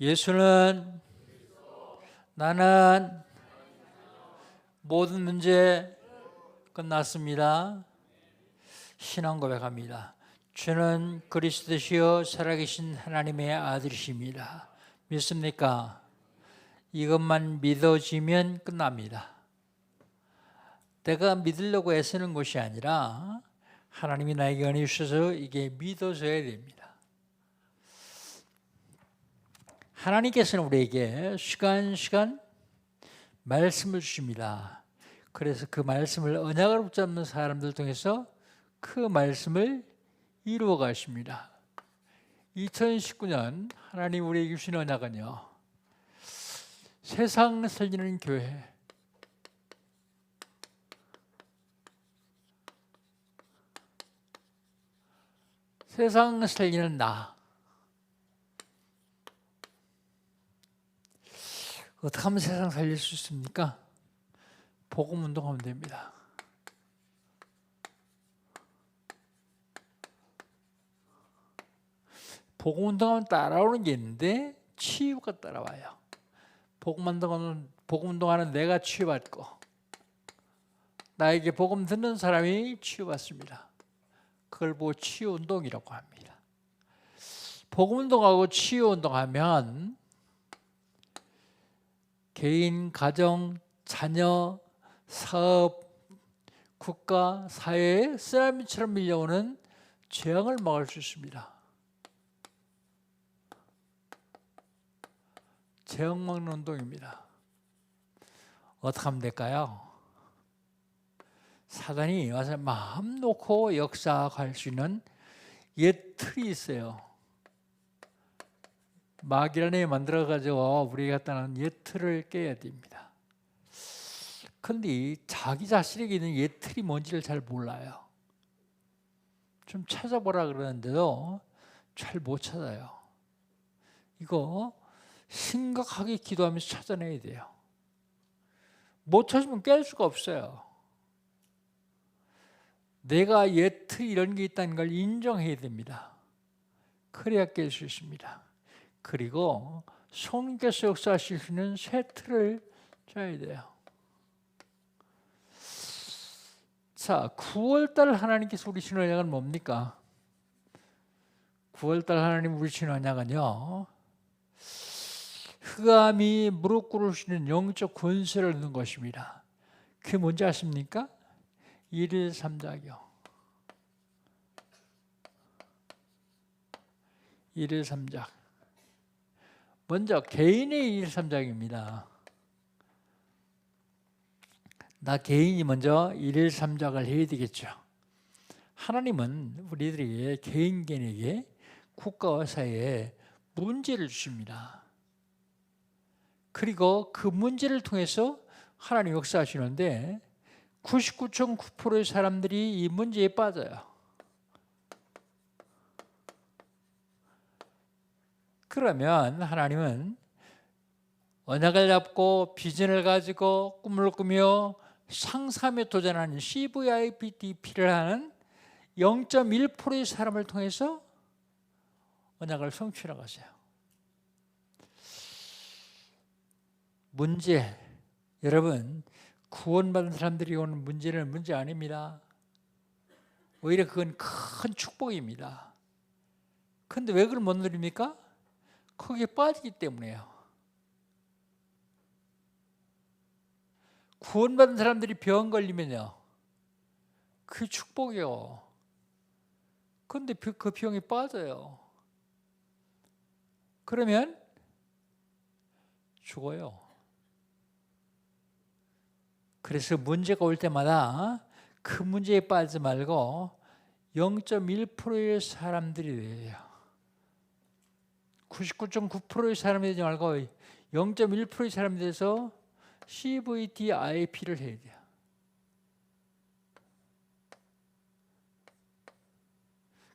예수는 나는 모든 문제 끝났습니다. 신앙 고백합니다. 주는 그리스도시요 살아계신 하나님의 아들이십니다. 믿습니까? 이것만 믿어지면 끝납니다. 내가 믿으려고 애쓰는 것이 아니라 하나님이 나에게 은혜 주셔서 이게 믿어져야 됩니다. 하나님께서는 우리에게 시간 말씀을 주십니다. 그래서 그 말씀을 언약을 붙잡는 사람들 통해서 그 말씀을 이루어 가십니다. 2019년 하나님 우리에게 주신 언약은요, 세상 살리는 교회, 세상 살리는 나. 어떻게 하면 세상 살릴 수 있습니까? 복음 운동하면 됩니다. 복음 운동하면 따라오는 게 있는데 치유가 따라와요. 복음 운동하는 내가 치유받고 나에게 복음 듣는 사람이 치유받습니다. 그걸 보고 치유 운동이라고 합니다. 복음 운동하고 치유 운동하면 개인, 가정, 자녀, 사업, 국가, 사회에 쓰나미처럼 밀려오는 재앙을 막을 수 있습니다. 재앙 막는 운동입니다. 어떻게 하면 될까요? 사단이 와서 마음 놓고 역사할 수 있는 옛 틀이 있어요. 마귀라는 만들어가지고 우리가 갖다는 옛 틀을 깨야 됩니다. 그런데 자기 자신에게 있는 옛 틀이 뭔지를 잘 몰라요. 좀 찾아보라 그러는데도 잘 못 찾아요. 이거 심각하게 기도하면서 찾아내야 돼요. 못 찾으면 깰 수가 없어요. 내가 옛 틀 이런 게 있다는 걸 인정해야 됩니다. 그래야 깰 수 있습니다. 그리고 성령께서 역사하실 수 있는 새 틀을 짜야 돼요. 자, 9월달 하나님께서 우리 주신 언약은 뭡니까? 9월달 하나님 우리 주신 언약은요, 흑암이 무릎 꿇을 수 있는 영적 권세를 얻는 것입니다. 그게 뭔지 아십니까? 1일 3작이요. 1일 3작. 먼저 개인의 1일 3작입니다. 나 개인이 먼저 1일 3작을 해야 되겠죠. 하나님은 우리들에게 개인에게 국가와 사회에 문제를 주십니다. 그리고 그 문제를 통해서 하나님 역사하시는데 99.9%의 사람들이 이 문제에 빠져요. 그러면 하나님은 언약을 잡고 비전을 가지고 꿈을 꾸며 상상에 도전하는 CVIP를 하는 0.1%의 사람을 통해서 언약을 성취해 가세요. 문제, 여러분, 구원받은 사람들이 오는 문제는 문제 아닙니다. 오히려 그건 큰 축복입니다. 그런데 왜 그걸 못 누립니까? 거기에 빠지기 때문에요. 구원받은 사람들이 병 걸리면요, 그게 축복이요. 그런데 그 병이 빠져요. 그러면 죽어요. 그래서 문제가 올 때마다 그 문제에 빠지지 말고 0.1%의 사람들이 돼요. 99.9%의 사람이 되지 말고 0.1%의 사람이 돼서 CVDIP를 해야 돼요.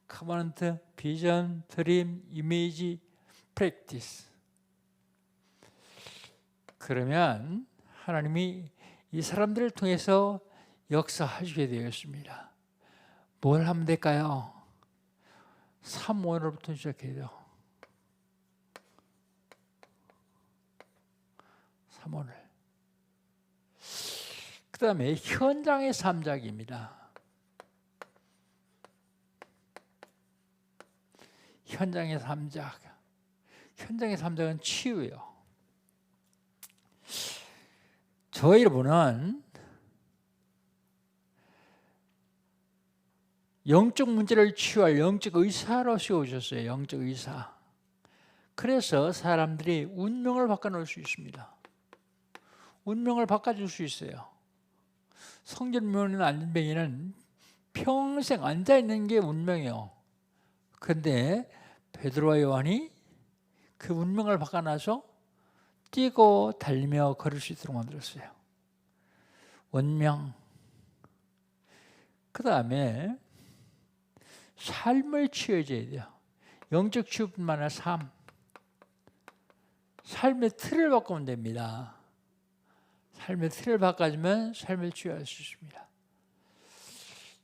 커버넌트, 비전, 드림, 이미지, 프랙티스. 그러면 하나님이 이 사람들을 통해서 역사하시게 되었습니다. 뭘 하면 될까요? 3월부터 시작해야 돼요. 3원을. 그 다음에 현장의 삼작입니다. 현장의 삼작. 현장의 삼작은 치유예요. 저 여러분은 영적 문제를 치유할 영적 의사로서 오셨어요. 영적 의사. 그래서 사람들이 운명을 바꿔놓을 수 있습니다. 운명을 바꿔줄 수 있어요. 성전병이나 안전병이는 평생 앉아있는 게 운명이에요. 그런데 베드로와 요한이 그 운명을 바꿔놔서 뛰고 달리며 걸을 수 있도록 만들었어요. 운명. 그 다음에 삶을 치유해줘야 돼요. 영적 치유뿐만 아니라 삶. 삶의 틀을 바꾸면 됩니다. 삶의 틀을 바꿔주면 삶을 치유할 수 있습니다.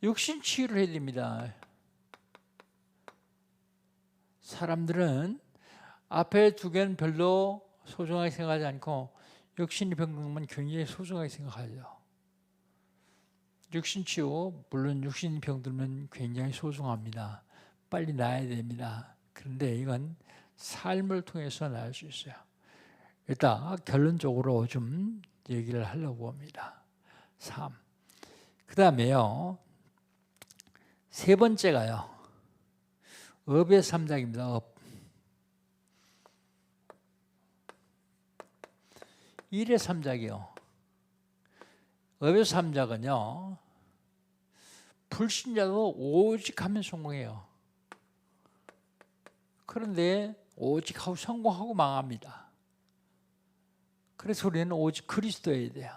육신 치유를 해야 됩니다. 사람들은 앞에 두 개는 별로 소중하게 생각하지 않고 육신의 병만 굉장히 소중하게 생각하죠. 육신 치유, 물론 육신 병들면 굉장히 소중합니다. 빨리 나아야 됩니다. 그런데 이건 삶을 통해서 나을 수 있어요. 일단 결론적으로 좀 얘기를 하려고 합니다. 삶. 그 다음에요. 세 번째가요. 업의 삼작입니다. 업. 일의 삼작이요. 업의 삼작은요. 불신자도 오직 하면 성공해요. 그런데 오직 하고 성공하고 망합니다. 그래서 우리는 오직 그리스도여야 돼요.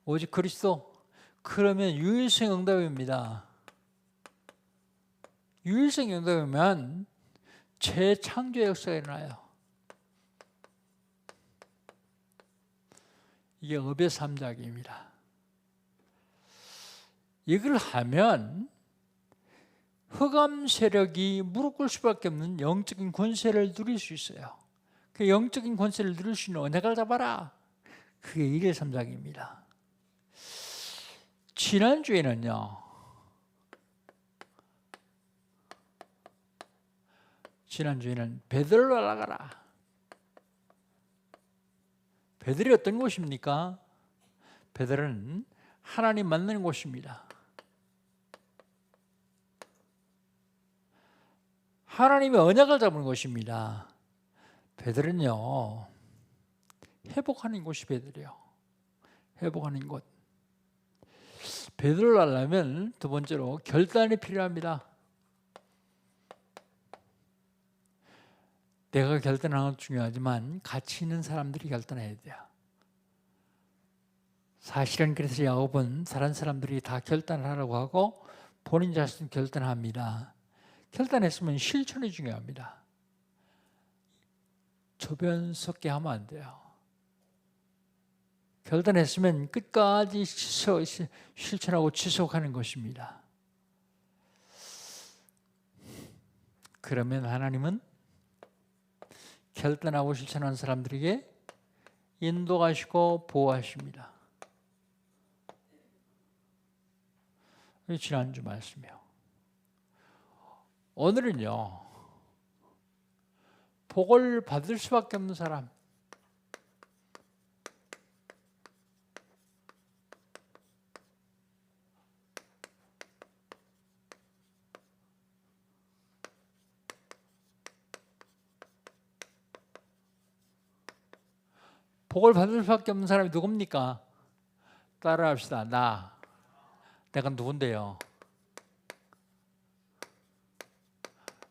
오직 그리스도. 그러면 유일성 응답입니다. 유일성 응답이면 재창조 역사가 일어나요. 이게 업의 삼작입니다. 이걸 하면 흑암 세력이 무릎 꿇을 수밖에 없는 영적인 권세를 누릴 수 있어요. 그 영적인 권세를 누릴 수 있는 언약을 잡아라. 그게 일의 삼작입니다. 지난주에는요. 지난주에는 베들로 나가라. 베들이 어떤 곳입니까? 베들은 하나님 만나는 곳입니다. 하나님의 언약을 잡은 곳입니다. 베들은요. 회복하는 곳이 베들이에요. 회복하는 곳. 베들을 하려면 두 번째로 결단이 필요합니다. 내가 결단하는 것도 중요하지만 같이 있는 사람들이 결단해야 돼요. 사실은 그래서 야곱은 다른 사람들이 다 결단을 하라고 하고 본인 자신은 결단합니다. 결단했으면 실천이 중요합니다. 조변 섞게 하면 안 돼요. 결단했으면 끝까지 실천하고 지속하는 것입니다. 그러면 하나님은 결단하고 실천하는 사람들에게 인도하시고 보호하십니다. 지난주 말씀이요. 오늘은요. 복을 받을 수밖에 없는 사람. 복을 받을 수밖에 없는 사람이 누굽니까? 따라합시다. 내가 누군데요?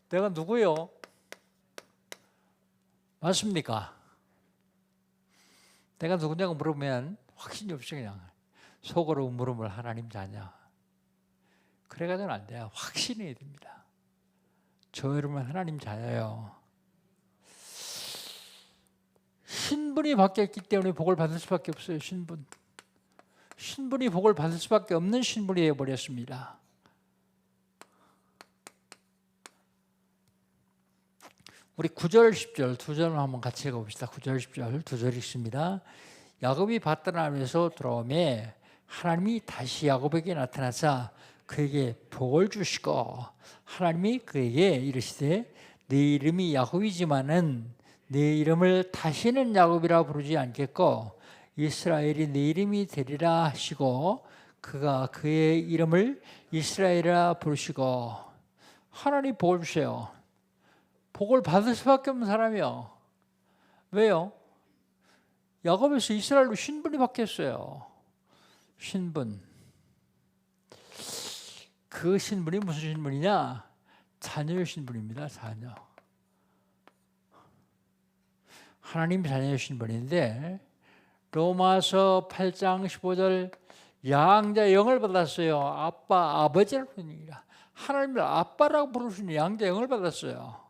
내가 누구요? 맞습니까? 내가 누구냐고 물으면 확신이 없이 그냥 속으로 물으면 하나님 자냐. 그래가지고는 안 돼요. 확신해야 됩니다. 저 여러분 하나님 자녀요. 신분이 바뀌었기 때문에 복을 받을 수밖에 없어요. 신분이 복을 받을 수밖에 없는 신분이 되어버렸습니다. 우리 9절 10절 두 절을 한번 같이 읽어봅시다. 9절 10절 두 절 읽습니다. 야곱이 밧단암에서 돌아오매 하나님이 다시 야곱에게 나타나사 그에게 복을 주시고 하나님이 그에게 이르시되 네 이름이 야곱이지만은 네 이름을 다시는 야곱이라 부르지 않겠고 이스라엘이 네 이름이 되리라 하시고 그가 그의 이름을 이스라엘이라 부르시고 하나님 복을 주세요. 복을 받을 수밖에 없는 사람이요. 왜요? 야곱에서 이스라엘로 신분이 바뀌었어요. 신분. 그 신분이 무슨 신분이냐? 자녀의 신분입니다. 자녀. 하나님 자녀의 신분인데 로마서 8장 15절 양자 영을 받았어요. 아빠, 아버지라고 부르니까 하나님을 아빠라고 부르시는 양자 영을 받았어요.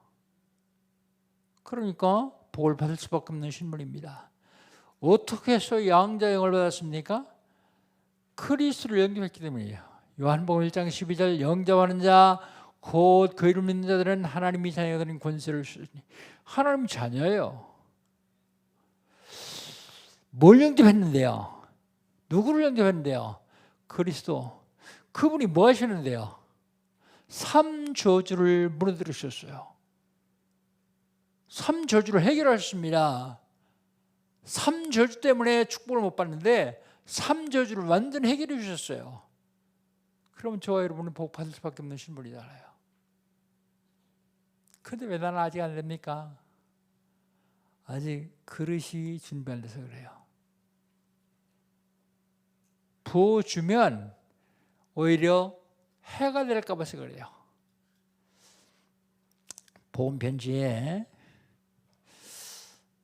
그러니까 복을 받을 수밖에 없는 신분입니다. 어떻게 해서 양자 영을 받았습니까? 그리스도를 영접했기 때문이에요. 요한복음 1장 12절 영접하는 자 곧 그 이름 믿는 자들은 하나님이 자녀가 되는 권세를 주시니 하나님 자녀예요. 뭘 영접했는데요? 누구를 영접했는데요? 그리스도. 그분이 뭐 하시는데요? 삼저주를 무너뜨리셨어요. 삼저주를 해결하셨습니다. 삼저주 때문에 축복을 못 받는데 삼저주를 완전히 해결해 주셨어요. 그러면 저와 여러분은 복 받을 수밖에 없는 신분이잖아요. 그런데 왜 나는 아직 안 됩니까? 아직 그릇이 준비 안 돼서 그래요. 부어주면 오히려 해가 될까 봐서 그래요. 복음 편지에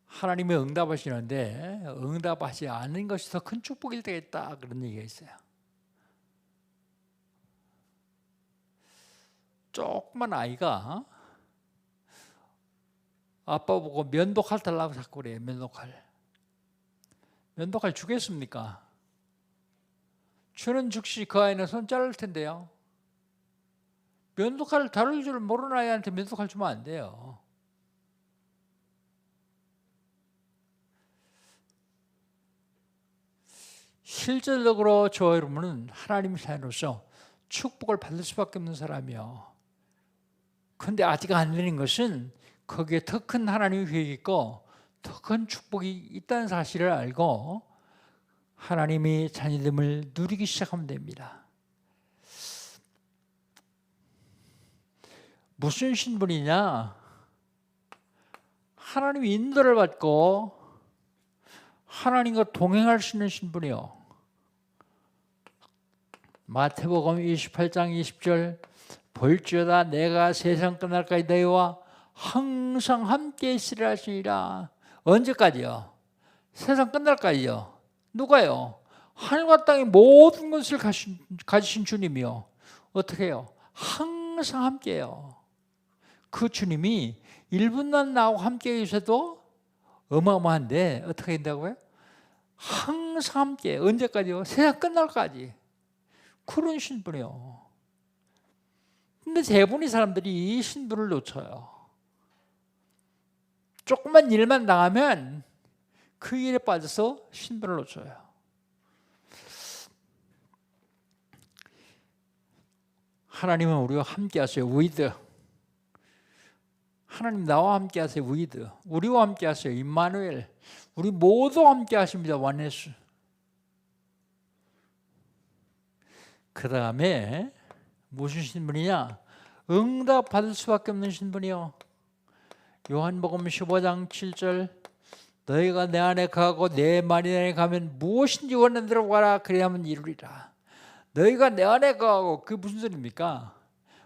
하나님이 응답하시는데 응답하지 않은 것이 더 큰 축복이 되겠다 그런 얘기가 있어요. 조그만 아이가 아빠 보고 면도칼 달라고 자꾸 그래요. 면도칼 주겠습니까? 주는 즉시 그 아이는 손 자를 텐데요. 면도칼을 다룰 줄 모르는 아이한테 면도칼 주면 안 돼요. 실질적으로 저 여러분은 하나님 자녀로서 축복을 받을 수밖에 없는 사람이요. 그런데 아직 안 되는 것은 거기에 더 큰 하나님의 계획이 있고 더 큰 축복이 있다는 사실을 알고 하나님이 자녀됨을 누리기 시작하면 됩니다. 무슨 신분이냐? 하나님의 인도를 받고 하나님과 동행할 수 있는 신분이요. 마태복음 28장 20절 볼지어다 내가 세상 끝날까지 너희와 항상 함께 있으리라 하시니라. 언제까지요? 세상 끝날까지요. 누가요? 하늘과 땅의 모든 것을 가지신 주님이요. 어떻게 해요? 항상 함께해요. 그 주님이 1분만 나하고 함께 계셔도 어마어마한데 어떻게 된다고요? 항상 함께. 언제까지요? 세상 끝날까지. 그런 신분이요. 근데 대부분의 사람들이 이 신분을 놓쳐요. 조금만 일만 당하면 그 일에 빠져서 신분을 놓쳐요. 하나님은 우리와 함께 하세요. with. 하나님 나와 함께 하세요. with. 우리와 함께 하세요. 임마누엘. 우리 모두 함께 하십니다. 원네스. 그 다음에 무슨 신분이냐? 응답 받을 수밖에 없는 신분이요. 요한복음 15장 7절 너희가 내 안에 거하고 내 말이 내 안에 가면 무엇인지 원하는 대로 구하라 그리하면 이루리라. 너희가 내 안에 거하고 그게 무슨 소리입니까?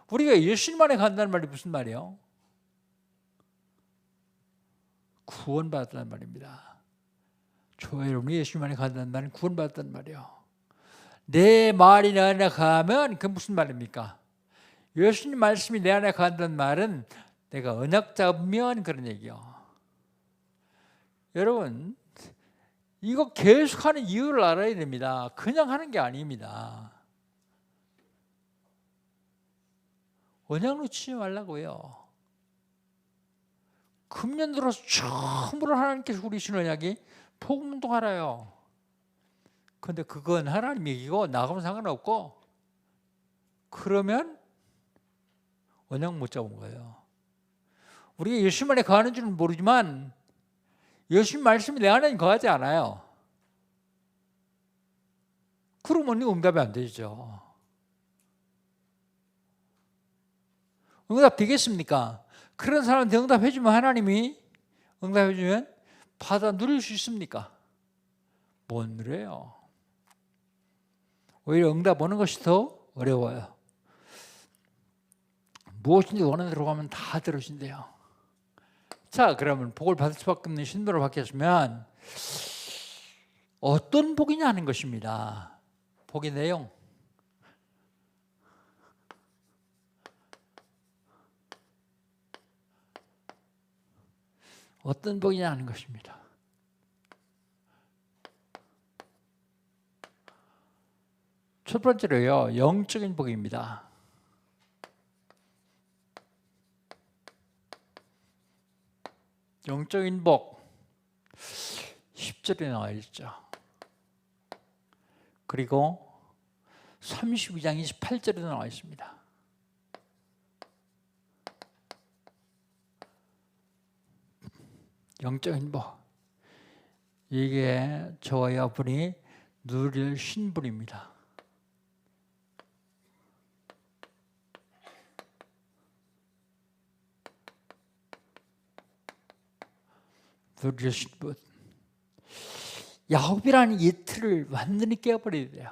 우리가 예수님 안에 간다는 말이 무슨 말이에요? 구원받았다는 말입니다. 저와 여러분이 예수님 안에 간다는 말은 구원받았다는 말이에요. 내 말이 내 안에 가면 그게 무슨 말입니까? 예수님 말씀이 내 안에 간다는 말은 내가 언약 잡으면 그런 얘기요. 여러분 이거 계속하는 이유를 알아야 됩니다. 그냥 하는 게 아닙니다. 언약 놓치지 말라고요. 금년 들어서 처음으로 하나님께서 우리 신혼약이 복음운동하라요. 근데 그건 하나님 얘기고 나하고는 상관없고, 그러면 언약 못 잡은 거예요. 우리가 예수님 안에 거하는 줄은 모르지만 예수님 말씀이 내 안에 거하지 않아요. 그러면 응답이 안 되죠. 응답 되겠습니까? 그런 사람한테 응답해주면 하나님이 응답해주면 받아 누릴 수 있습니까? 못 누려요. 오히려 응답 오는 것이 더 어려워요. 무엇인지 원하는 대로 가면 다 들어진대요. 자, 그러면 복을 받을 수밖에 없는 신분을 받겠으면 어떤 복이냐 하는 것입니다. 복의 내용. 어떤 복이냐 하는 것입니다. 첫 번째로요, 영적인 복입니다. 영적인 복 10절에 나와 있죠. 그리고 32장 28절에도 나와 있습니다. 영적인 복, 이게 저와 여러분이 누릴 신분입니다. 누릴 신분. 야곱이라는 이 틀을 완전히 깨버려야 돼요.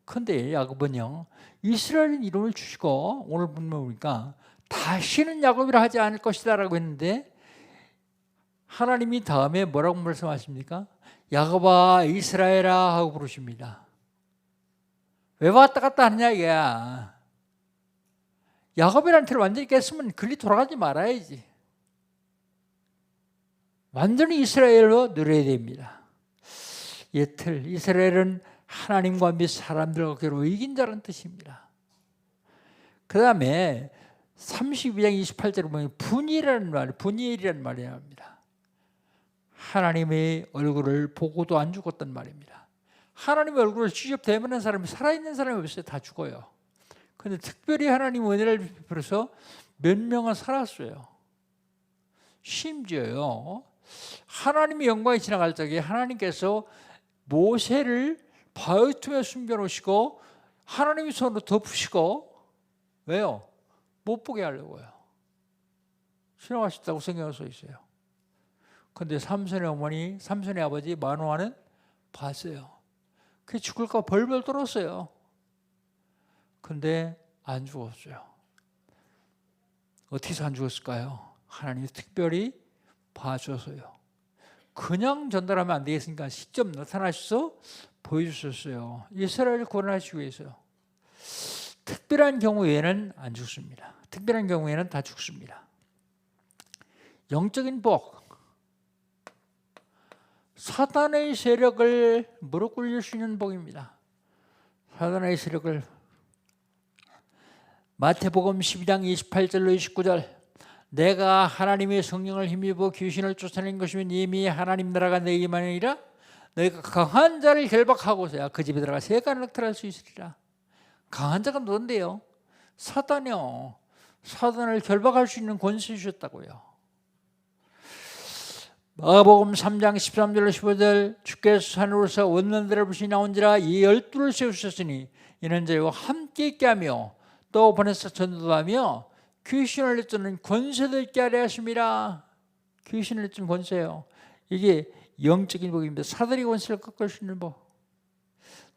그런데 야곱은요, 이스라엘은 이름을 주시고 오늘 보니까 다시는 야곱이라 하지 않을 것이다 라고 했는데, 하나님이 다음에 뭐라고 말씀하십니까? 야곱아 이스라엘아 하고 부르십니다. 왜 왔다 갔다 하느냐 이게야. 야곱이라는 틀을 완전히 깼으면 글리 돌아가지 말아야지. 완전히 이스라엘로 누려야 됩니다. 이 틀, 이스라엘은 하나님과 및 사람들과 괴로워 이긴 자라는 뜻입니다. 그 다음에 32장 28절에 보면 분이엘이라는 말이 나옵니다. 하나님의 얼굴을 보고도 안 죽었단 말입니다. 하나님의 얼굴을 직접 대면한 사람이 살아있는 사람이 없어요. 다 죽어요. 그런데 특별히 하나님 은혜를 베풀어서 몇 명은 살았어요. 심지어요, 하나님의 영광이 지나갈 적에 하나님께서 모세를 바위 틈에 숨겨놓으시고 하나님의 손으로 덮으시고, 왜요? 못 보게 하려고요. 신앙하셨다고 성경에 써 있어요. 그런데 삼손의 어머니, 삼손의 아버지 마노아는 봤어요. 그 죽을까 벌벌 떨었어요. 그런데 안 죽었어요. 어떻게 해서 안 죽었을까요? 하나님이 특별히 봐줘서요. 그냥 전달하면 안 되겠으니까 직접 나타나셔서 보여주셨어요. 이스라엘을 구원하시기 위해서요. 특별한 경우에는 안 죽습니다. 특별한 경우에는 다 죽습니다. 영적인 복, 사단의 세력을 무릎 꿇릴 수 있는 복입니다. 사단의 세력을, 마태복음 12장 28절로 29절, 내가 하나님의 성령을 힘입어 귀신을 쫓아낸 것이면 이미 하나님 나라가 내게만 아니라 너희가 강한 자를 결박하고서야 그 집에 들어가 세간을 늑탈할 수 있으리라. 강한 자가 누군데요? 사단이요. 사단을 결박할 수 있는 권세 주셨다고요. 마가복음 3장 13절로 15절, 주께서 산으로서 원년들을 부시 나온지라 이 12를 세우셨으니 이는 저희와 함께 있게 하며 또 보내서 전도하며 귀신을 내쫓는 권세도 있게 하려 하십니다. 귀신을 내쫓는 권세요. 이게 영적인 복입니다. 사단의 권세를 꺾을 수 있는 복.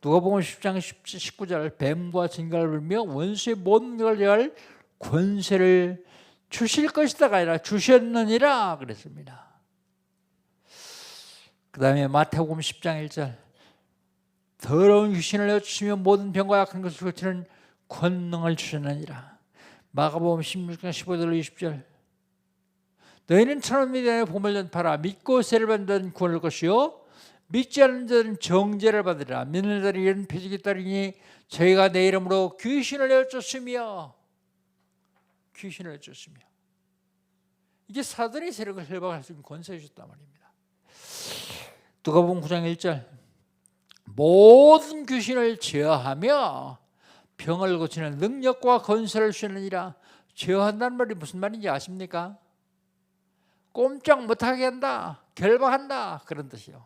누가복음 10장 19절, 뱀과 진갈을 불며 원수의 모든 걸 제할 권세를 주실 것이다가 아니라 주셨느니라 그랬습니다. 그 다음에 마태복음 10장 1절, 더러운 귀신을 내쫓으며 모든 병과 약한 것을 고치는 권능을 주셨느니라. 마가복음 16장 15절로 20절, 너희는 천원 미디안에 보물 전파라. 믿고 세를 받는 자는 구원을 것이요 믿지 않는 자는 정죄를 받으리라. 믿는 자는 이런 표적이 따르니 저희가 내 이름으로 귀신을 내쫓으며 이게 사단의 세력을 헬방할 수 있는 권세를 주셨단 말입니다. 누가복음 9장 1절 모든 귀신을 제어하며 병을 고치는 능력과 권세를 주느니라. 제어한다는 말이 무슨 말인지 아십니까? 꼼짝 못하게 한다, 결박한다, 그런 뜻이요.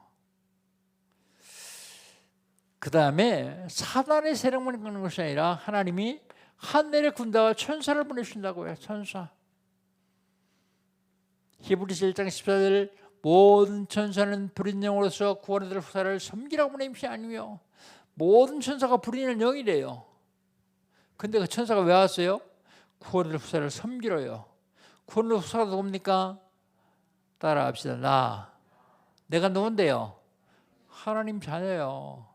그 다음에 사단의 세력만 끄는 것이 아니라 하나님이 하늘의 군대와 천사를 보내신다고요. 천사. 히브리서 1장 14절 모든 천사는 불인 영으로서 구원에 될 후사를 섬기라고 보낸 것이 아니며, 모든 천사가 불인은 영이래요. 근데 그 천사가 왜 왔어요? 구원에 될 후사를 섬기러요. 구원에 될 후사가 누굽니까? 따라합시다. 내가 누군데요? 하나님 자녀요.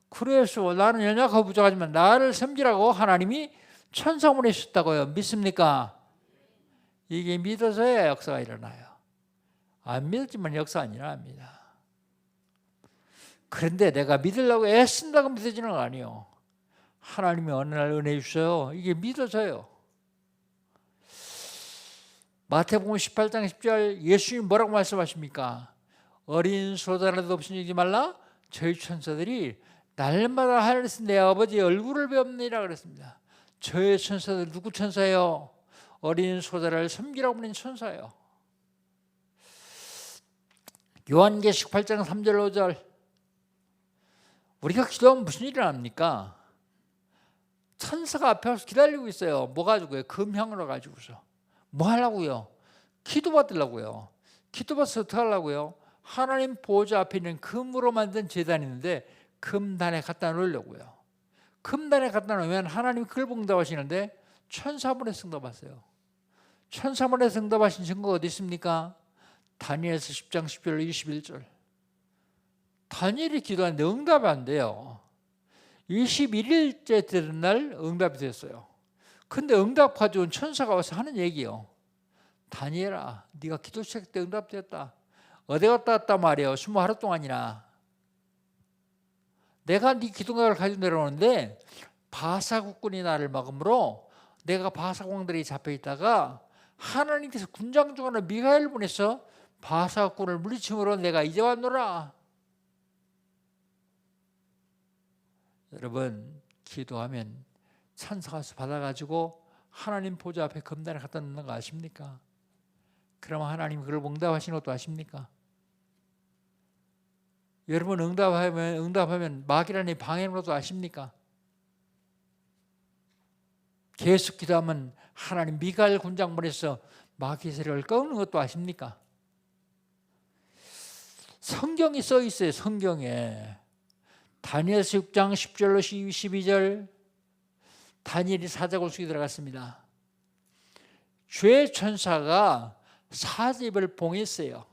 그래서 나는 연약하고 부족하지만 나를 섬기라고 하나님이 천사 보내셨다고요. 믿습니까? 이게 믿어서야 역사가 일어나요. 안 믿었지만 역사 안 일어납니다. 그런데 내가 믿으려고 애쓴다고 믿어지는 거 아니에요. 하나님이 어느 날 은혜 주셔요. 이게 믿어져요. 마태복음 18장 10절 예수님 뭐라고 말씀하십니까? 어린 소자라도 없으지 말라. 저희 천사들이 날마다 하늘에서 내 아버지의 얼굴을 배웁니다 그랬습니다. 저의 천사들 누구 천사예요? 어린 소자를 섬기라고 보낸 천사예요. 요한계시록 8장 3절 5절 우리가 기도하면 무슨 일이 일어납니까? 천사가 앞에 와서 기다리고 있어요. 뭐 가지고요? 금향으로 가지고서. 뭐 하려고요? 기도 받으려고요. 기도 받아서 어떻게 하려고요? 하나님 보호자 앞에 있는 금으로 만든 제단이 있는데 금단에 갖다 놓으려고요. 금단에 갖다 놓으면 하나님 그걸 응답하시는데 천사분에서 응답하세요. 천사분에서 응답하신 증거가 어디 있습니까? 다니엘서 10장 10절 21절 다니엘이 기도하는데 응답이 안 돼요. 21일째 되는 날 응답이 됐어요. 근데 응답 가져온 천사가 와서 하는 얘기요. 다니엘아, 네가 기도 시작 때 응답됐다. 어디 갔다 왔단 말이에요. 20하루 동안이나. 내가 네 기도각을 가지고 내려오는데 바사국군이 나를 막음으로 내가 바사공들이 잡혀있다가 하나님께서 군장 중 하나 미가엘을 보내서 바사국군을 물리침으로 내가 이제 왔노라. 여러분 기도하면 천사가 받아가지고 하나님 보좌 앞에 금단에 갖다 놓는 거 아십니까? 그러면 하나님 그걸 응답하시는 것도 아십니까? 여러분 응답하면 마귀라니 방해하는 것도 아십니까? 계속 기도하면 하나님 미가엘 군장 보내서 마귀 세력을 꺾는 것도 아십니까? 성경이 써 있어요. 성경에 다니엘서 6장 10절로 12절 다니엘이 사자굴 속에 들어갔습니다. 죄의 천사가 사자입을 봉했어요.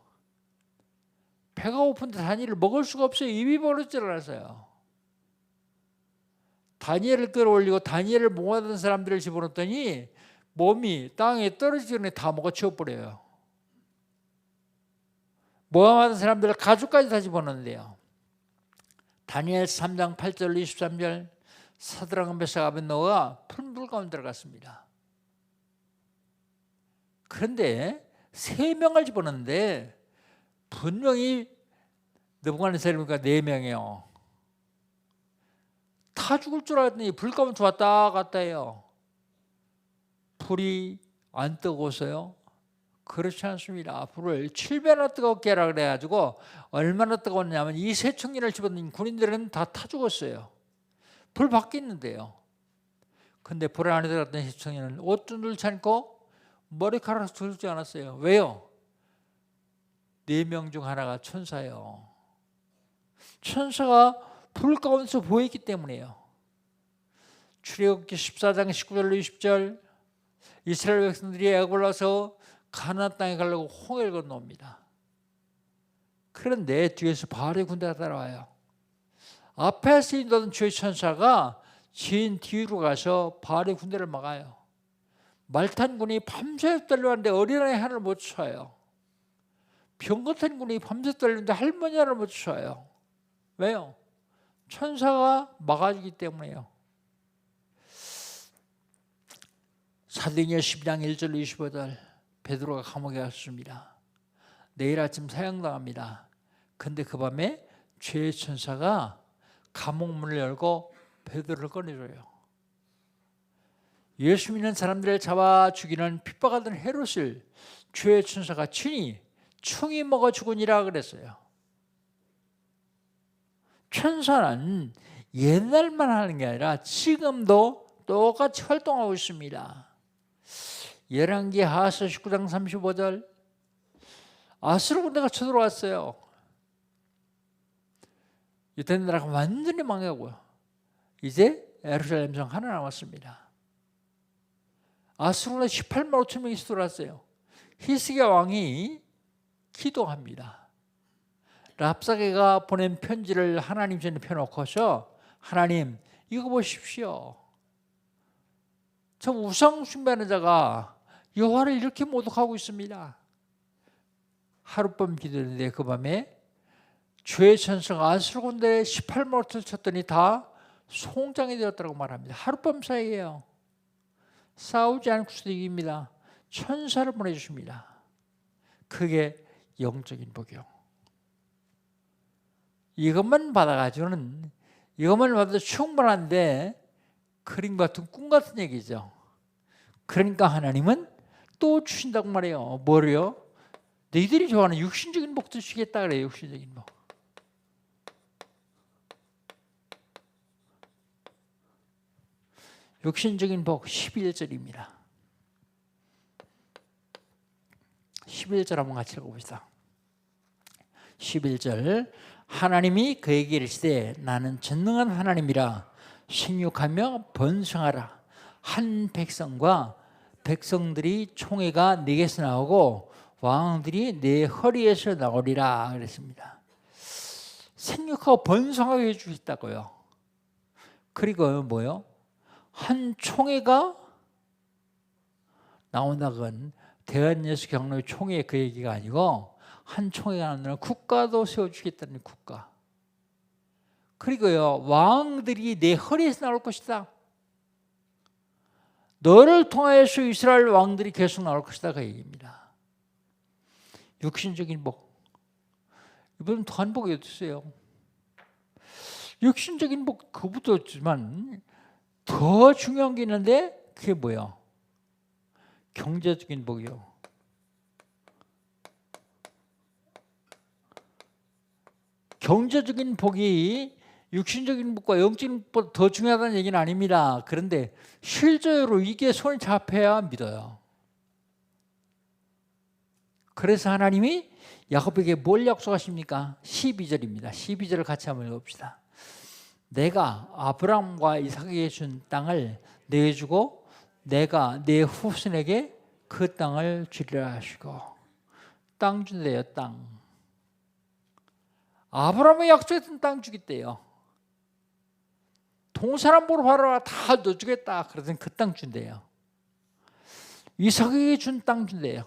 배가 고픈데 다니엘을 먹을 수가 없어요. 입이 벌어져라서요. 다니엘을 끌어올리고 다니엘을 모아둔 사람들을 집어넣었더니 몸이 땅에 떨어지기 전에 다 먹어치워버려요. 모아둔 사람들을 가죽까지 다 집어넣는데요. 다니엘 3장 8절 23절 사드락 메삭 아벳노가 푸른 불 가운데 들어갔습니다. 그런데 3명을 집어넣는데 분명히 느부갓네살이니까 4명이에요. 다 죽을 줄 알았더니 불 가운데 왔다 갔다 해요. 불이 안 뜨거워서요? 그렇지 않습니다. 불을 7배나 뜨겁게 하라 그래가지고 얼마나 뜨거웠냐면 이 세 청년을 집어넣은 군인들은 다 타 죽었어요. 불 밖에 있는데요. 근데 불 안에 들어갔던 세 청년은 옷도 눌지 않고 머리카락 들지 않았어요. 왜요? 4명 중 하나가 천사예요. 천사가 불 가운데서 보였기 때문이에요. 출애굽기 14장 19절로 20절 이스라엘 백성들이 애굽을 와서 가나안 땅에 가려고 홍해를 건너옵니다. 그런데 뒤에서 바알의 군대가 따라와요. 앞에서 인도하던 주의 천사가 지인 뒤로 가서 바알의 군대를 막아요. 말탄 군이 밤새 달려왔는데 어린아이 하나를 못 쳐요. 병 같은 군이 밤새 달렸는데 할머니 하나를 못 쳐요. 왜요? 천사가 막아주기 때문에요. 사도행전 12장 1절 25절 베드로가 감옥에 갔습니다. 내일 아침 사형당합니다. 근데 그 밤에 죄의 천사가 감옥 문을 열고 베드로를 꺼내줘요. 예수 믿는 사람들을 잡아 죽이는 핍박하던 헤롯을 죄의 천사가 친히 충이 먹어 죽으니라 그랬어요. 천사는 옛날만 하는 게 아니라 지금도 똑같이 활동하고 있습니다. 열왕기 하하서 19장 35절 아수르 군대가 쳐들어왔어요. 유대 나라가 완전히 망하고요. 이제 예루살렘 성 하나 남았습니다. 아수르는 18만 5천 명이 들어왔어요. 히스기야 왕이 기도합니다. 랍사게가 보낸 편지를 하나님 전에 펴놓고서 하나님 이거 보십시오. 저 우상 숭배하는 자가 여호와를 이렇게 모독하고 있습니다. 하룻밤 기도했는데 그 밤에 죄의 천사가 아수르 군대에 18만 5천 쳤더니 다 송장이 되었다고 말합니다. 하룻밤 사이에요. 싸우지 않고서도 이깁니다. 천사를 보내주십니다. 그게 영적인 복이요. 이것만 받아가지고는 이것만 받아도 충분한데 그림 같은 꿈 같은 얘기죠. 그러니까 하나님은 또 주신다고 말해요. 뭐래요? 너희들이 좋아하는 육신적인 복도 주시겠다 그래요. 육신적인 복. 육신적인 복 11절입니다. 11절 한번 같이 읽어봅시다. 11절 하나님이 그에게 이르시되 나는 전능한 하나님이라 생육하며 번성하라. 한 백성과 백성들이 총회가 네게서 나오고 왕들이 네 허리에서 나오리라 그랬습니다. 생육하고 번성하게 해주겠다고요. 그리고 뭐요? 한 총회가 나온다. 그건 대한예수 경로의 총회 그 얘기가 아니고 한 총회가 아니라 국가도 세워주겠다는 국가. 그리고요 왕들이 내 허리에서 나올 것이다. 너를 통하여서 이스라엘 왕들이 계속 나올 것이다 그 얘기입니다. 육신적인 복. 이번엔 더한 복이 어딨어요? 육신적인 복 그것도 있지만 더 중요한 게 있는데 그게 뭐예요? 경제적인 복이요. 경제적인 복이 육신적인 복과 영적인 복보다 더 중요하다는 얘기는 아닙니다. 그런데 실제로 이게 손에 잡혀야 믿어요. 그래서 하나님이 야곱에게 뭘 약속하십니까? 12절입니다. 12절을 같이 한번 읽어봅시다. 내가 아브라함과 이삭에게 준 땅을 내게 주고 내가 내 후손에게 그 땅을 주리라 하시고. 땅 준대요. 땅. 아브라함의 약속했던 땅 주겠대요. 동사람 보러 봐라 다 너 주겠다 그러더니 그 땅 준대요. 이삭에게 준 땅 준대요.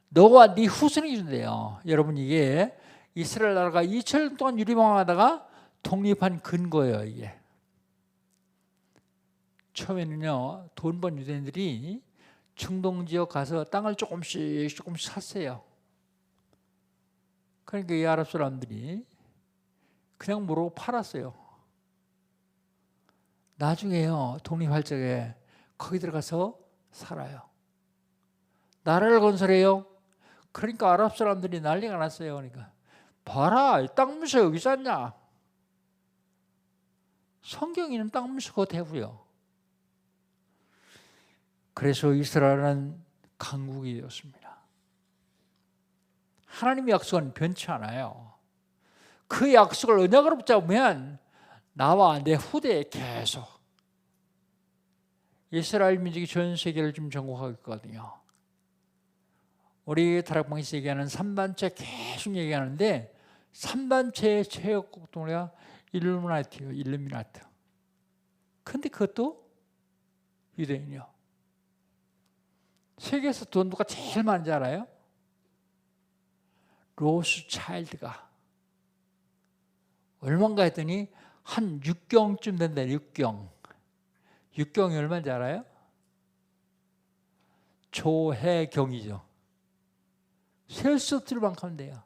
너와 네 후손에게 준대요. 여러분 이게 이스라엘 나라가 2000년 동안 유리방황하다가 독립한 근거예요. 이게 처음에는요 돈 번 유대인들이 중동 지역 가서 땅을 조금씩 샀어요. 그러니까 이 아랍 사람들이 그냥 모르고 팔았어요. 나중에요 독립할 적에 거기 들어가서 살아요. 나라를 건설해요. 그러니까 아랍 사람들이 난리가 났어요. 그러니까 봐라 땅 문서 여기 쌌냐. 성경에는 땅 문서가 되고요. 그래서 이스라엘은 강국이 되었습니다. 하나님의 약속은 변치 않아요. 그 약속을 언약으로 붙잡으면 나와 내 후대에 계속 이스라엘 민족이 전 세계를 좀 정복하고 있거든요. 우리 다락방에서 얘기하는 3단체 계속 얘기하는데 3단체의 최고 동료가 일루미나티요. 일루미나트. 근데 그것도 유대인이요. 세계에서 돈 누가 제일 많은지 알아요? 로스차일드가. 얼마인가 했더니 한 6경쯤 된다. 6경. 6경이 얼마인지 알아요? 조혜경이죠. 셀 수 없을 만큼 하면 돼요.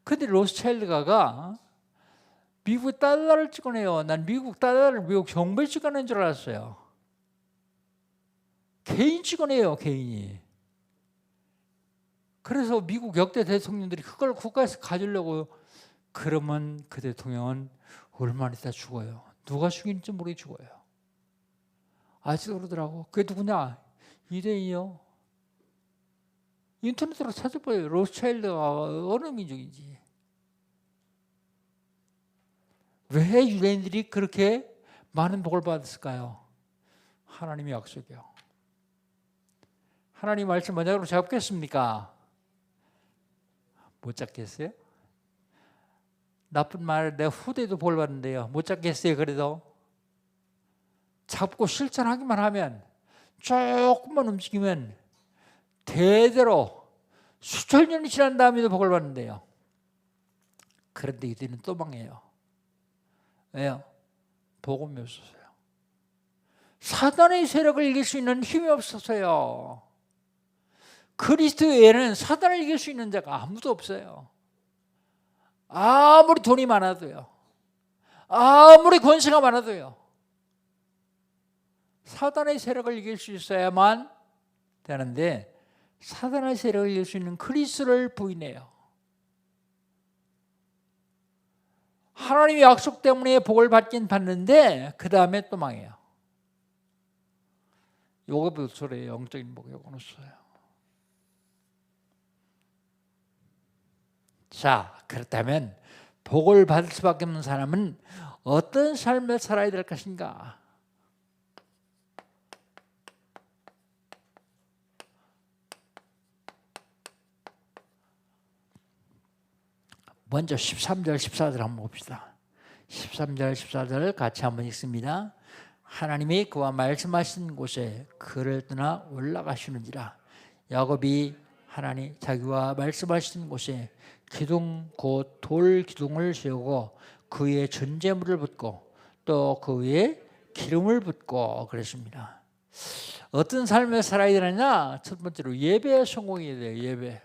근데 로스차일드가가 미국 달러를 찍어내요. 난 미국 달러를 미국 정부에 찍어낸 줄 알았어요. 개인 찍어내요, 개인이. 그래서 미국 역대 대통령들이 그걸 국가에서 가지려고 그러면 그 대통령은 얼마나 있다 죽어요. 누가 죽인지 모르게 죽어요. 아직도 그러더라고. 그게 누구냐? 유대인이요. 인터넷으로 찾아봐요. 로스차일드가 어느 민족인지. 왜 유대인들이 그렇게 많은 복을 받았을까요? 하나님의 약속이요. 하나님 말씀 언약으로 잡겠습니까? 못 잡겠어요? 나쁜 말 내 후대도 볼 받는데요. 못 잡겠어요. 그래도 잡고 실천하기만 하면, 조금만 움직이면 대대로 수천 년이 지난 다음에도 복을 받는데요. 그런데 이들은 또 망해요. 왜요? 복음이 없어서요. 사단의 세력을 이길 수 있는 힘이 없어서요. 그리스도 외에는 사단을 이길 수 있는 자가 아무도 없어요. 아무리 돈이 많아도요. 아무리 권세가 많아도요. 사단의 세력을 이길 수 있어야만 되는데, 사단의 세력을 이길 수 있는 그리스도를 부인해요. 하나님의 약속 때문에 복을 받긴 받는데 그 다음에 또 망해요. 요거도 소리예요. 영적인 복, 요거는 써요. 자, 그렇다면 복을 받을 수밖에 없는 사람은 어떤 삶을 살아야 될 것인가? 먼저 13절, 14절 한번 봅시다. 13절, 14절 같이 한번 읽습니다. 하나님이 그와 말씀하신 곳에 그를 떠나 올라가시는지라. 야곱이 하나님 자기와 말씀하신 곳에 기둥 곧 돌 기둥을 세우고 그 위에 전제물을 붓고 또 그 위에 기름을 붓고 그랬습니다. 어떤 삶을 살아야 되느냐? 첫 번째로 예배에 성공해야 돼요. 예배.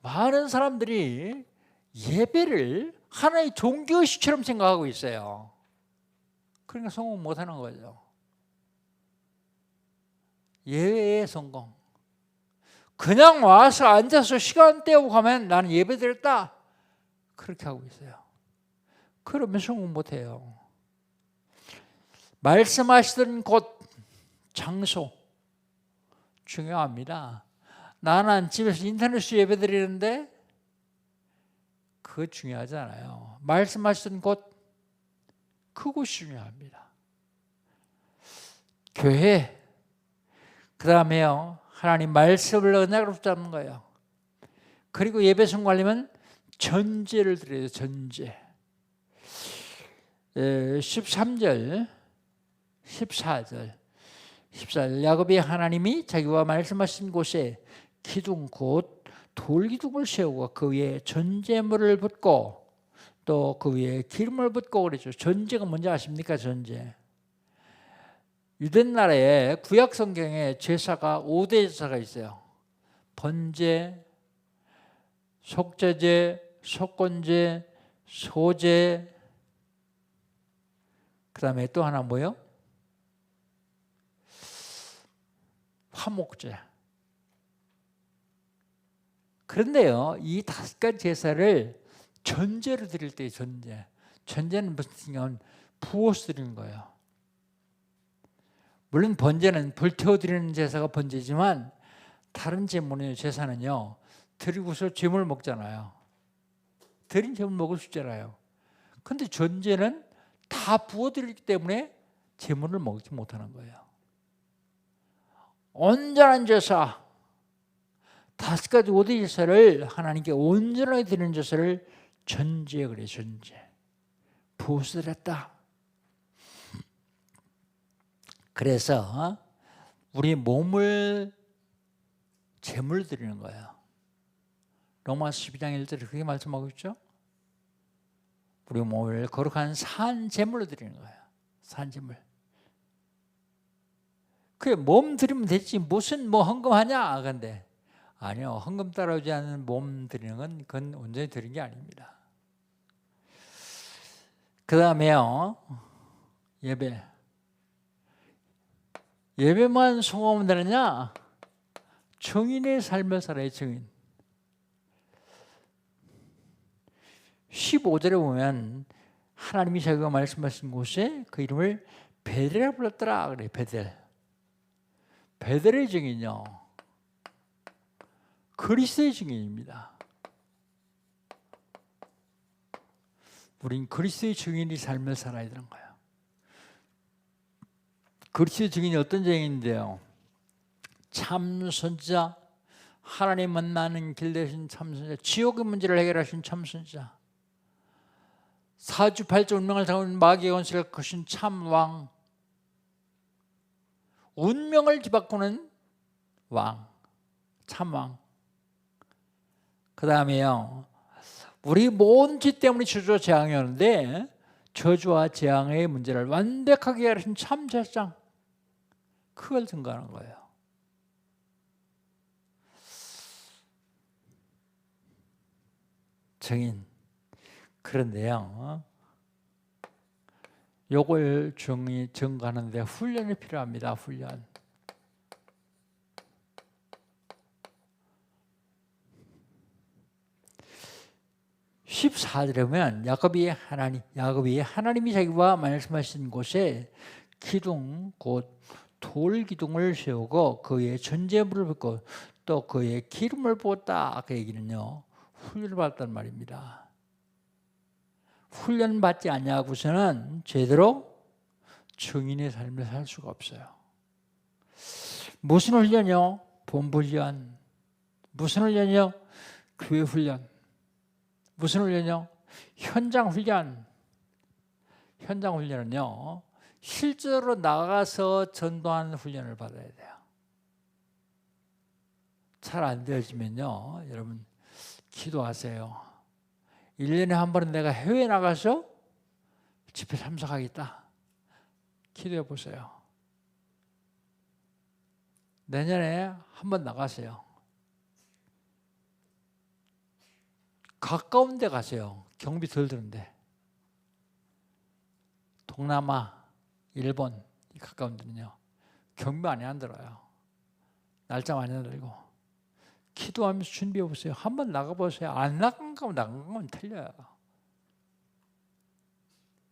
많은 사람들이 예배를 하나의 종교의식처럼 생각하고 있어요. 그러니까 성공 못하는 거죠. 예배의 성공. 그냥 와서 앉아서 시간 때우고 가면 나는 예배 드렸다. 그렇게 하고 있어요. 그러면 성공 못해요. 말씀하시던 곳, 장소 중요합니다. 나는 집에서 인터넷으로 예배 드리는데 그거 중요하지 않아요. 말씀하시던 곳, 그곳이 중요합니다. 교회, 그 다음에요, 하나님 말씀을 언약으로 붙잡는 거예요. 그리고 예배 성공하려면 전제를 드려야 돼요. 전제. 13절, 14절. 야곱이 하나님이 자기와 말씀하신 곳에 기둥 곧 돌기둥을 세우고 그 위에 전제물을 붓고 또 그 위에 기름을 붓고 그랬죠. 전제가 뭔지 아십니까? 전제. 유대나라에 구약 성경에 제사가 5대 제사가 있어요. 번제, 속죄제, 속건제, 소제, 그 다음에 또 하나 뭐요? 화목제. 그런데요, 이 5가지 제사를 전제로 드릴 때 전제. 전제는 무슨 뜻이냐면 부어서 드리는 거예요. 물론 번제는 불태워 드리는 제사가 번제지만 다른 제사는요, 드리고서 제물 먹잖아요. 드린 제물 먹을 수 있잖아요. 그런데 전제는 다 부어 드리기 때문에 제물을 먹지 못하는 거예요. 온전한 제사, 5가지 5대 제사를 하나님께 온전하게 드리는 제사를 전제 그래요. 전제. 부어서 드렸다. 그래서 우리 몸을 제물 드리는 거예요. 로마서 12장 1절에 그렇게 말씀하고 있죠. 우리 몸을 거룩한 산 제물로 드리는 거예요. 산짐을. 그게 몸 드리면 되지 무슨 뭐 헌금하냐. 근데 아니요, 헌금 따라오지 않는 몸 드리는 건 그건 온전히 드린 게 아닙니다. 그 다음에요, 예배만 성공하면 되느냐? 증인의 삶을 살아야 증인. 15절에 보면 하나님이 자기가 말씀하신 곳에 그 이름을 베델이라 불렀더라 그래. 베델의 증인이요, 그리스도의 증인입니다. 우린 그리스도의 증인이 삶을 살아야 되는 거예요. 그리스도의 증인이 어떤 증인인데요? 참 선지자, 하나님 만나는 길 되신 참 선지자, 지옥의 문제를 해결하신 참 선지자, 사주팔자 운명을 당하는 마귀의 권세를 거신 참 왕, 운명을 뒤바꾸는 왕, 참 왕. 그 다음에요, 우리 모든 죄 때문에 저주와 재앙이 오는데 저주와 재앙의 문제를 완벽하게 해결하신 참 제사장, 그걸 증거하는 거예요. 증인. 그런데요, 요걸 증거하는데 훈련이 필요합니다. 훈련. 14절에 보면 야곱이 하나님이 자기와 말씀하신 곳에 기둥 곧 돌기둥을 세우고 그의 전제물을 붓고 또 그의 기름을 부었다. 그 얘기는요, 훈련을 받았단 말입니다. 훈련 받지 않냐고서는 제대로 증인의 삶을 살 수가 없어요. 무슨 훈련이요? 본부 훈련. 무슨 훈련이요? 교회 훈련. 무슨 훈련이요? 현장 훈련. 현장 훈련은요, 실제로 나가서 전도하는 훈련을 받아야 돼요. 잘 안 되어지면요, 여러분 기도하세요. 1년에 한 번은 내가 해외에 나가서 집회 참석하겠다. 기도해 보세요. 내년에 한 번 나가세요. 가까운 데 가세요. 경비 덜 드는데. 동남아, 일본 가까운 데는요, 경비 많이 안 들어요. 날짜 많이 안 들고. 기도하면서 준비해 보세요. 한번 나가보세요. 안 나간 거면 나간 건 틀려요.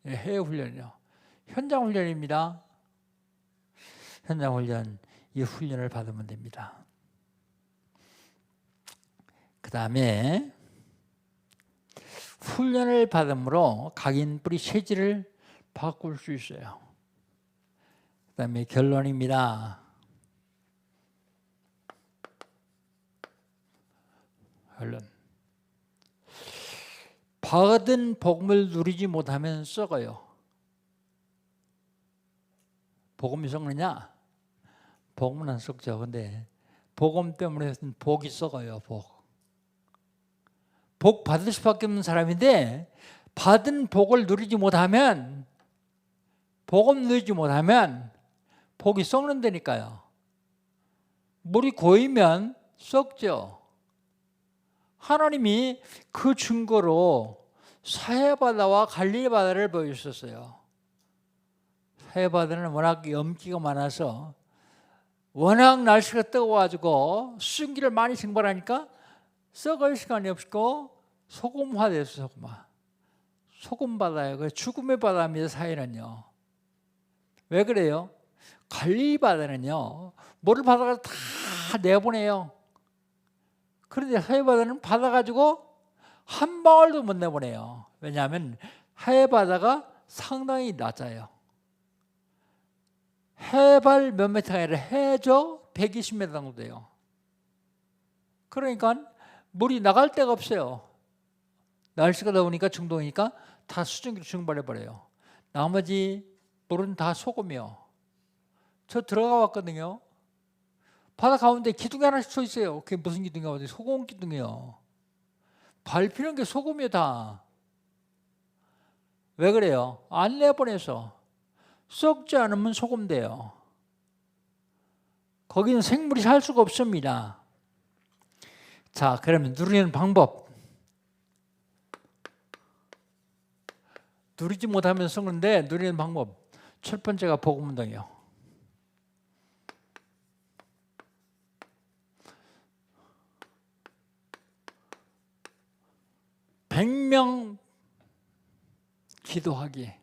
해외 훈련이요, 현장 훈련입니다. 현장 훈련, 이 훈련을 받으면 됩니다. 그 다음에 훈련을 받음으로 각인 뿌리 체질을 바꿀 수 있어요. 그 다음에 결론입니다. 결론. 받은 복음을 누리지 못하면 썩어요. 복음이 썩느냐? 복음은 안 썩죠. 근데 복음 때문에 복이 썩어요. 복 받을 수밖에 없는 사람인데 받은 복을 누리지 못하면, 복음 누리지 못하면 복이 썩는다니까요. 물이 고이면 썩죠. 하나님이 그 증거로 사해바다와 갈릴리 바다를 보여주셨어요. 사해바다는 워낙 염기가 많아서 워낙 날씨가 뜨거워가지고 수증기를 많이 증발하니까 썩을 시간이 없고 소금화됐어요. 소금바다예요. 죽음의 바다입니다. 사해는요. 왜 그래요? 갈릴리 바다는요, 물을 바다가 다 내보내요. 그런데 사해바다는 받아가지고 한 방울도 못 내보내요. 왜냐하면 사해바다가 상당히 낮아요. 해발 몇 미터가 아니라 해저 120m 정도 돼요. 그러니까 물이 나갈 데가 없어요. 날씨가 더우니까 중동이니까 다 수증기로 증발해버려요. 나머지 물은 다 소금이요. 저 들어가 봤거든요. 바다 가운데 기둥이 하나씩 서 있어요. 그게 무슨 기둥이요? 소금 기둥이요. 밟히는 게 소금이요 다. 왜 그래요? 안 내보내서. 썩지 않으면 소금 돼요. 거기는 생물이 살 수가 없습니다. 자, 그러면 누리는 방법. 누리지 못하면 썩는데 누리는 방법. 첫 번째가 복음운동이요. (100명) 기도하기.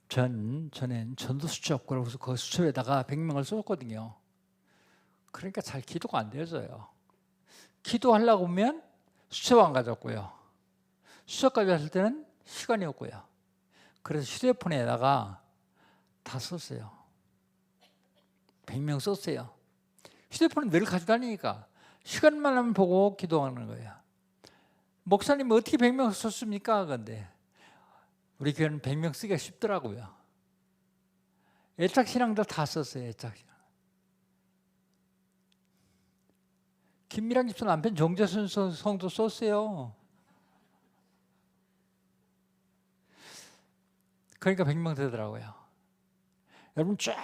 전엔 전도수첩, 그래서 그 수첩에다가 100명을 쏟았거든요. 그러니까 잘 기도가 안 되어져요. 기도하려고 하면 수첩 안 가졌고요. 수첩 가졌을 때는 시간이 없고요. 그래서 휴대폰에다가 다 썼어요. 100명 썼어요. 휴대폰은 늘 가지고 다니니까 시간만 하면 보고 기도하는 거예요. 목사님 어떻게 100명 썼습니까? 근데 우리 교회는 100명 쓰기가 쉽더라고요. 애착신앙들 다 썼어요. 애착신앙. 김미랑 집사 남편 정재순 성도 썼어요. 그러니까 100명 되더라고요. 여러분 쫙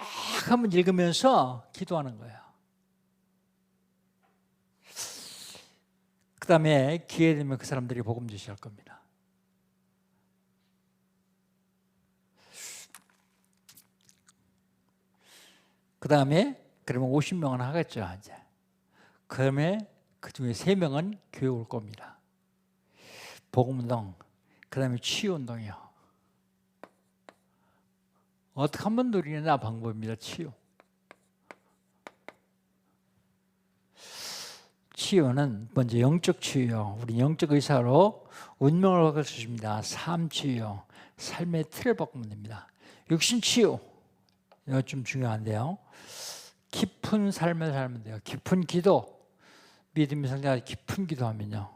한번 읽으면서 기도하는 거예요. 그 다음에 기회 되면 그 사람들이 복음 제시할 겁니다. 그 다음에 그러면 50명은 하겠죠. 이제. 그다음에 그 중에 3명은 교회 올 겁니다. 복음운동, 그 다음에 치유운동이요. 어떻게 하면 누리느냐 방법입니다. 치유는 먼저 영적 치유요. 우리 영적 의사로 운명을 바꿀 수 있습니다. 삶 치유요. 삶의 틀을 바꾸면 됩니다. 육신 치유, 이거 좀 중요한데요. 깊은 삶을 살면 돼요. 깊은 기도, 믿음의 성자가 깊은 기도하면요.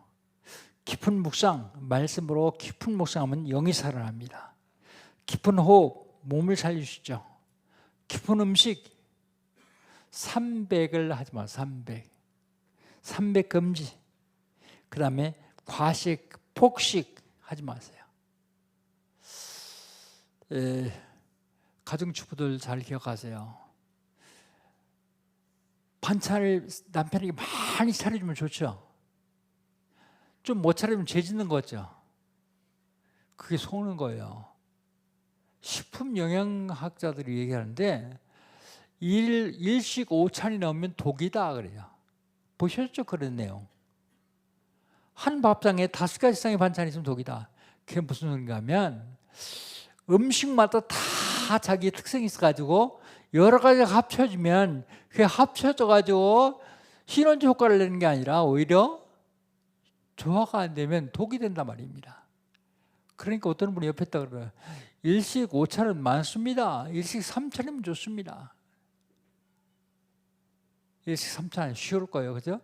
깊은 묵상, 말씀으로 깊은 묵상하면 영이 살아납니다. 깊은 호흡, 몸을 살리시죠. 깊은 음식, 300을 하지 마. 300 금지. 그 다음에 과식, 폭식 하지 마세요. 가정주부들 잘 기억하세요. 반찬을 남편에게 많이 차려주면 좋죠. 좀 못 차리면 죄 짓는 거죠. 그게 속는 거예요. 식품 영양학자들이 얘기하는데 일식 5찬이 넘으면 독이다 그래요. 보셨죠? 그런 내용. 한 밥상에 5가지 이상의 반찬이 있으면 독이다. 그게 무슨 소리인가 하면 음식마다 다 자기 특성이 있어가지고 여러 가지가 합쳐지면 그게 합쳐져가지고 시너지 효과를 내는 게 아니라 오히려 조화가 안 되면 독이 된단 말입니다. 그러니까 어떤 분이 옆에 있다 그래요. 일식 5찬은 많습니다. 일식 3찬이면 좋습니다. 일식 3찬 쉬울 거예요. 그죠?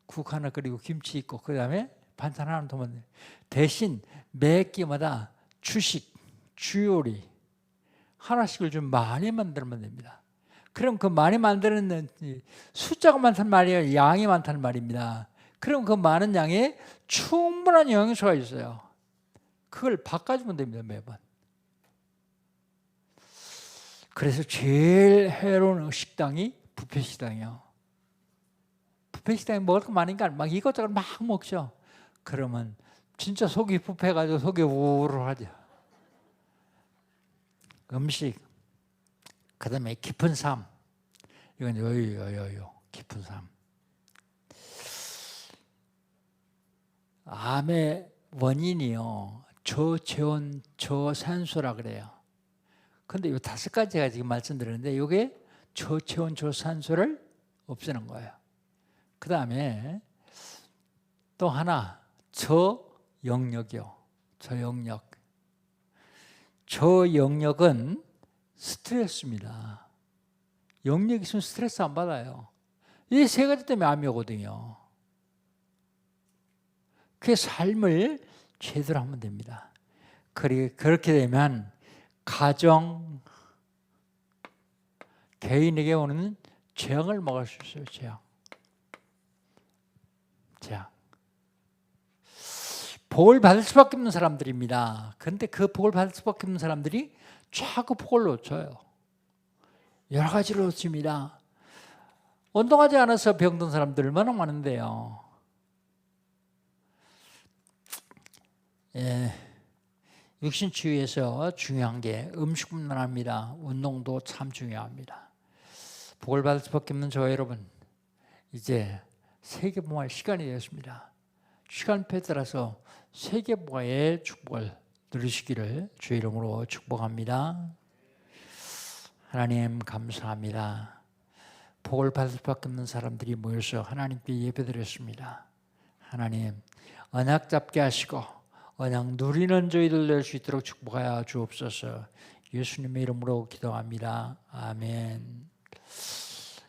국 하나 끓이고 김치 있고 그 다음에 반찬 하나 더 만들어요. 대신 매 끼마다 주식, 주요리 하나씩을 좀 많이 만들면 됩니다. 그럼 그 많이 만드는 숫자가 많다는 말이에요. 양이 많다는 말입니다. 그럼 그 많은 양에 충분한 영양소가 있어요. 그걸 바꿔주면 됩니다. 매번. 그래서 제일 해로운 식당이 뷔페 식당이요. 뷔페 식당에 먹을 거 많으니까 막 이것저것 막 먹죠. 그러면 진짜 속이 뷔페가지고 속이 우울하죠. 음식, 그 다음에 깊은 삶. 이건 요요 깊은 삶. 암의 원인이요. 저체온, 저산소라 그래요. 근데 이 5가지가 지금 말씀드렸는데 이게 저체온, 저산소를 없애는 거예요. 그 다음에 또 하나, 저영역이요. 저영역. 저영역은 스트레스입니다. 영역이 있으면 스트레스 안 받아요. 이 3가지 때문에 암이 오거든요. 그 삶을 제대로 하면 됩니다. 그렇게 되면 가정, 개인에게 오는 재앙을 막을 수 있어요. 재앙. 복을 받을 수밖에 없는 사람들입니다. 그런데 그 복을 받을 수밖에 없는 사람들이 자꾸 복을 놓쳐요. 여러 가지로 놓칩니다. 운동하지 않아서 병든 사람들 얼마나 많은데요. 예, 육신치유에서 중요한 게 음식뿐만 아니라 운동도 참 중요합니다. 복을 받을 수밖에 없는 저와 여러분, 이제 세계봉화의 시간이 되었습니다. 시간표에 따라서 세계봉화의 축복을 누리시기를 주의 이름으로 축복합니다. 하나님 감사합니다. 복을 받을 수밖에 없는 사람들이 모여서 하나님께 예배드렸습니다. 하나님 언약 잡게 하시고 언약 누리는 저희들 될 수 있도록 축복하여 주옵소서. 예수님의 이름으로 기도합니다. 아멘.